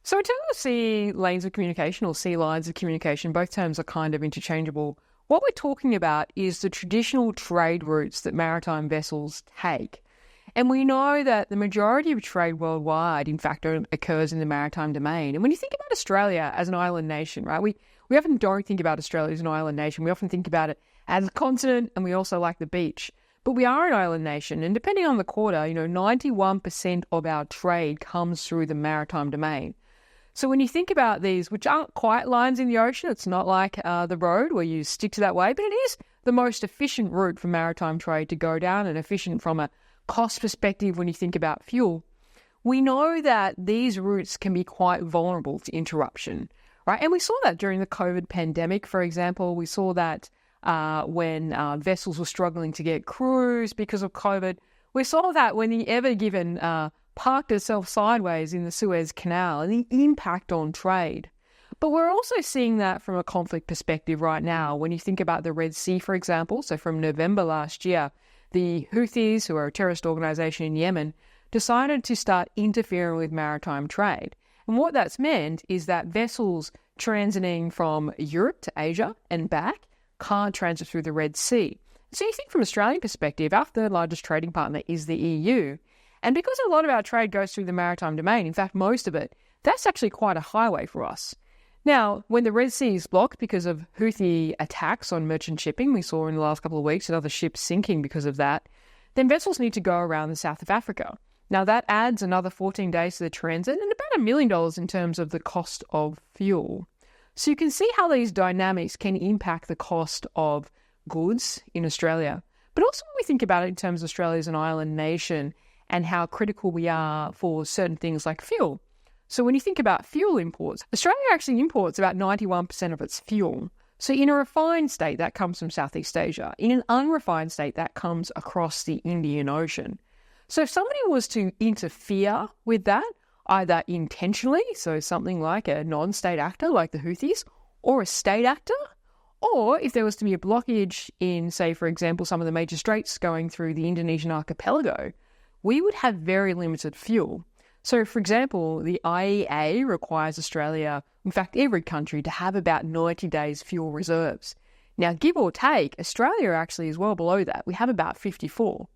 So in terms of sea lanes of communication or sea lines of communication, both terms are kind of interchangeable. What we're talking about is the traditional trade routes that maritime vessels take. And we know that the majority of trade worldwide, in fact, occurs in the maritime domain. And when you think about Australia as an island nation, right, we often don't think about Australia as an island nation. We often think about it as a continent, and we also like the beach. But we are an island nation, and depending on the quarter, 91% of our trade comes through the maritime domain. So when you think about these, which aren't quite lines in the ocean, it's not like the road where you stick to that way, but it is the most efficient route for maritime trade to go down, and efficient from a cost perspective when you think about fuel. We know that these routes can be quite vulnerable to interruption, right? And we saw that during the COVID pandemic, for example. We saw that when vessels were struggling to get crews because of COVID. We saw that when the Ever Given parked itself sideways in the Suez Canal, and the impact on trade. But we're also seeing that from a conflict perspective right now. When you think about the Red Sea, for example, so from November last year, the Houthis, who are a terrorist organisation in Yemen, decided to start interfering with maritime trade. And what that's meant is that vessels transiting from Europe to Asia and back can't transit through the Red Sea. So you think from an Australian perspective, our third largest trading partner is the EU. And because a lot of our trade goes through the maritime domain, in fact, most of it, that's actually quite a highway for us. Now, when the Red Sea is blocked because of Houthi attacks on merchant shipping, we saw in the last couple of weeks another ship sinking because of that, then vessels need to go around the south of Africa. Now, that adds another 14 days to the transit and about $1 million in terms of the cost of fuel. So you can see how these dynamics can impact the cost of goods in Australia. But also when we think about it in terms of Australia as an island nation and how critical we are for certain things like fuel. So when you think about fuel imports, Australia actually imports about 91% of its fuel. So in a refined state, that comes from Southeast Asia. In an unrefined state, that comes across the Indian Ocean. So if somebody was to interfere with that, either intentionally, so something like a non-state actor like the Houthis, or a state actor, or if there was to be a blockage in, say, for example, some of the major straits going through the Indonesian archipelago, we would have very limited fuel. So, for example, the IEA requires Australia, in fact, every country, to have about 90 days fuel reserves. Now, give or take, Australia actually is well below that. We have about 54.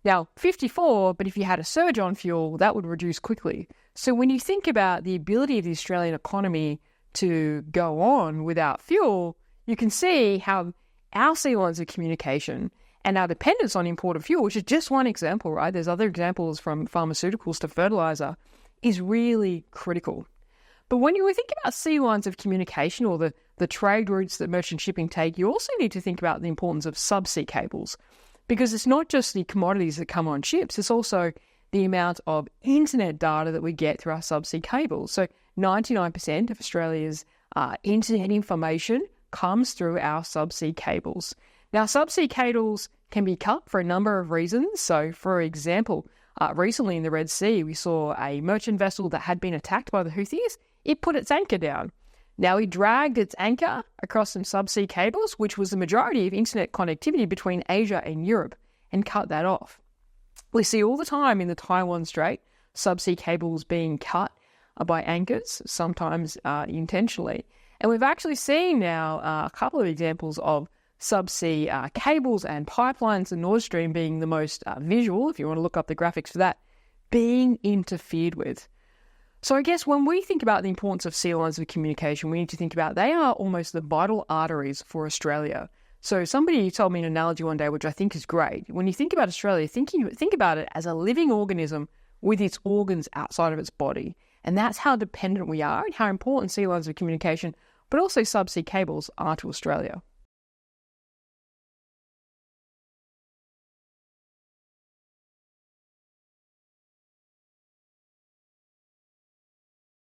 Now, 54, but if you had a surge on fuel, that would reduce quickly. So when you think about the ability of the Australian economy to go on without fuel, you can see how our sea lines of communication and our dependence on imported fuel, which is just one example, right? There's other examples from pharmaceuticals to fertilizer, is really critical. But when you think about sea lines of communication or the trade routes that merchant shipping take, you also need to think about the importance of subsea cables, because it's not just the commodities that come on ships, it's also the amount of internet data that we get through our subsea cables. So 99% of Australia's internet information comes through our subsea cables. Now, subsea cables can be cut for a number of reasons. So, for example, recently in the Red Sea, we saw a merchant vessel that had been attacked by the Houthis. It put its anchor down. Now, it dragged its anchor across some subsea cables, which was the majority of internet connectivity between Asia and Europe, and cut that off. We see all the time in the Taiwan Strait subsea cables being cut by anchors, sometimes intentionally. And we've actually seen now a couple of examples of subsea cables and pipelines, and Nord Stream being the most visual, if you want to look up the graphics for that, being interfered with. So I guess when we think about the importance of sea lines of communication, we need to think about they are almost the vital arteries for Australia. So somebody told me an analogy one day, which I think is great. When you think about Australia, think about it as a living organism with its organs outside of its body. And that's how dependent we are and how important sea lines of communication, but also subsea cables, are to Australia.